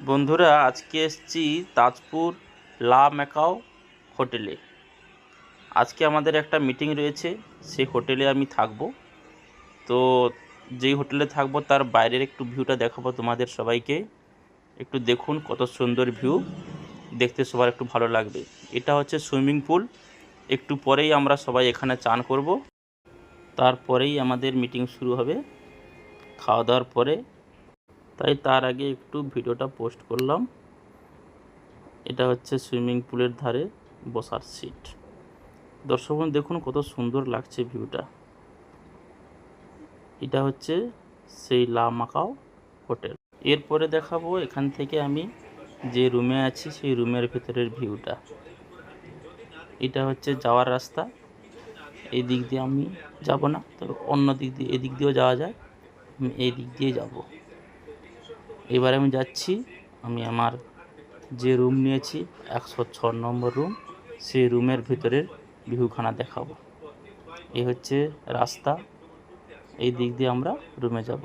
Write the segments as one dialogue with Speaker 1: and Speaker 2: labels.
Speaker 1: বন্ধুরা আজকে এসেছি তাজপুর লা ম্যাকাও হোটেলে। আজকে আমাদের একটা মিটিং রয়েছে, সেই হোটেলে আমি থাকব। তো যেই হোটেলে থাকব তার বাইরের একটু ভিউটা দেখাবো তোমাদের সবাইকে। একটু দেখুন কত সুন্দর ভিউ, দেখতে সবার একটু ভালো লাগবে। এটা হচ্ছে সুইমিং পুল। একটু পরেই আমরা সবাই এখানে চান করব, তারপরেই আমাদের মিটিং শুরু হবে খাওয়া দাওয়ার পরে। তাই তার আগে একটু ভিডিওটা পোস্ট করলাম। এটা হচ্ছে সুইমিং পুলের ধারে বসার সিট। দর্শক দেখুন কত সুন্দর লাগছে ভিউটা। এটা হচ্ছে সেই লা ম্যাকাও হোটেল। এরপরে দেখাবো এখান থেকে আমি যে রুমে আছি সেই রুমের ভেতরের ভিউটা। এটা হচ্ছে যাওয়ার রাস্তা। এই দিক দিয়ে আমি যাব না, তবে অন্য দিক দিয়ে এদিক দিয়েও যাওয়া যায়। আমি এই দিক দিয়ে যাব। এবারে আমি যাচ্ছি, আমি আমার যে রুম নিয়েছি 106 নম্বর রুম, সেই রুমের ভিতরের ভিউখানা দেখাবো। এই হচ্ছে রাস্তা, এই দিক দিয়ে আমরা রুমে যাব।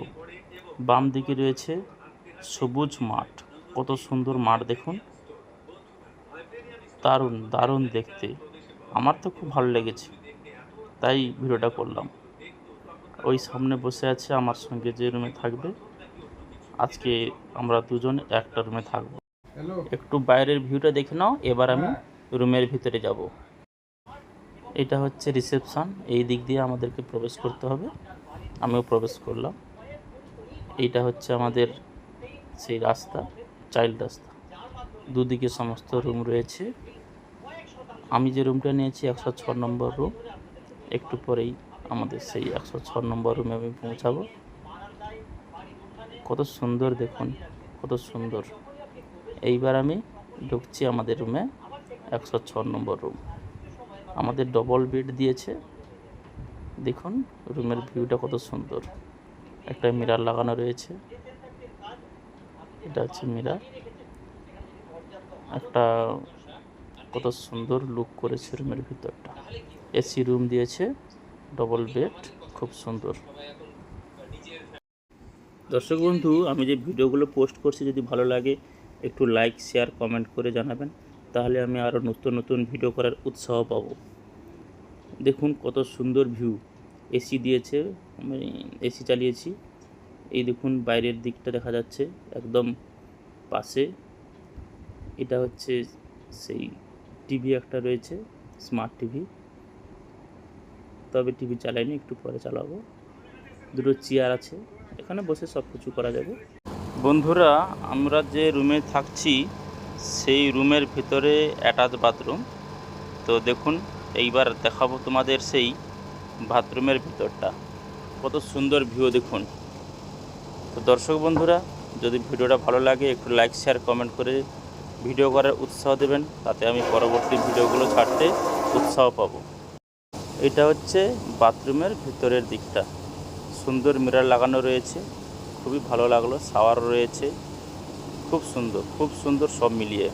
Speaker 1: বাম দিকে রয়েছে সবুজ মাঠ, কত সুন্দর মাঠ দেখুন, দারুণ দারুণ দেখতে। আমার তো খুব ভালো লেগেছে, তাই ভিডিওটা করলাম। ওই সামনে বসে আছে আমার সঙ্গে যে রুমে থাকবে। আজকে আমরা দুজন একটা রুমে থাকবো। একটু বাইরের ভিউটা দেখে নাও, এবার আমি রুমের ভিতরে যাব। এটা হচ্ছে রিসেপশন, এই দিক দিয়ে আমাদেরকে প্রবেশ করতে হবে। আমিও প্রবেশ করলাম। এইটা হচ্ছে আমাদের সেই রাস্তা, চাইল্ড রাস্তা। দুদিকে সমস্ত রুম রয়েছে। আমি যে রুমটা নিয়েছি 106 নম্বর রুম। একটু পরেই আমাদের সেই 106 নম্বর রুমে আমি পৌঁছাবো। কত সুন্দর দেখুন, কত সুন্দর। এইবার আমি ঢুকছি আমাদের রুমে, 106 নম্বর রুম। আমাদের ডবল বেড দিয়েছে। দেখুন রুমের ভিউটা কত সুন্দর। একটা মিরর লাগানো রয়েছে, এটা হচ্ছে মিরর। একটা কত সুন্দর লুক করেছে রুমের ভিতরটা। এসি রুম দিয়েছে, ডবল বেড, খুব সুন্দর। দর্শক বন্ধু, আমি যে ভিডিওগুলো পোস্ট করছি যদি ভালো লাগে একটু লাইক শেয়ার কমেন্ট করে জানাবেন, তাহলে আমি আরও নতুন নতুন ভিডিও করার উৎসাহ পাবো। দেখুন কত সুন্দর ভিউ। এসি দিয়েছে, আমি এসি চালিয়েছি। এই দেখুন বাইরের দিকটা দেখা যাচ্ছে একদম পাশে। এটা হচ্ছে সেই টিভি একটা রয়েছে, স্মার্ট টিভি। তবে টিভি চালাইনি, একটু পরে চালাবো। দুটো চেয়ার আছে, এখানে বসে সব কিছু করা যাবে। বন্ধুরা আমরা যে রুমে থাকছি সেই রুমের ভিতরে অ্যাটাচ বাথরুম। তো দেখুন এইবার দেখাবো তোমাদের সেই বাথরুমের ভিতরটা, কত সুন্দর ভিউ দেখুন। তো দর্শক বন্ধুরা, যদি ভিডিওটা ভালো লাগে একটু লাইক শেয়ার কমেন্ট করে ভিডিও করার উৎসাহ দেবেন, তাতে আমি পরবর্তী ভিডিওগুলো ছাড়তে উৎসাহ পাবো। এটা হচ্ছে বাথরুমের ভিতরের দিকটা, সুন্দর মিরর লাগানো রয়েছে, খুবই ভালো লাগলো। শাওয়ার রয়েছে, খুব সুন্দর খুব সুন্দর সব মিলিয়ে।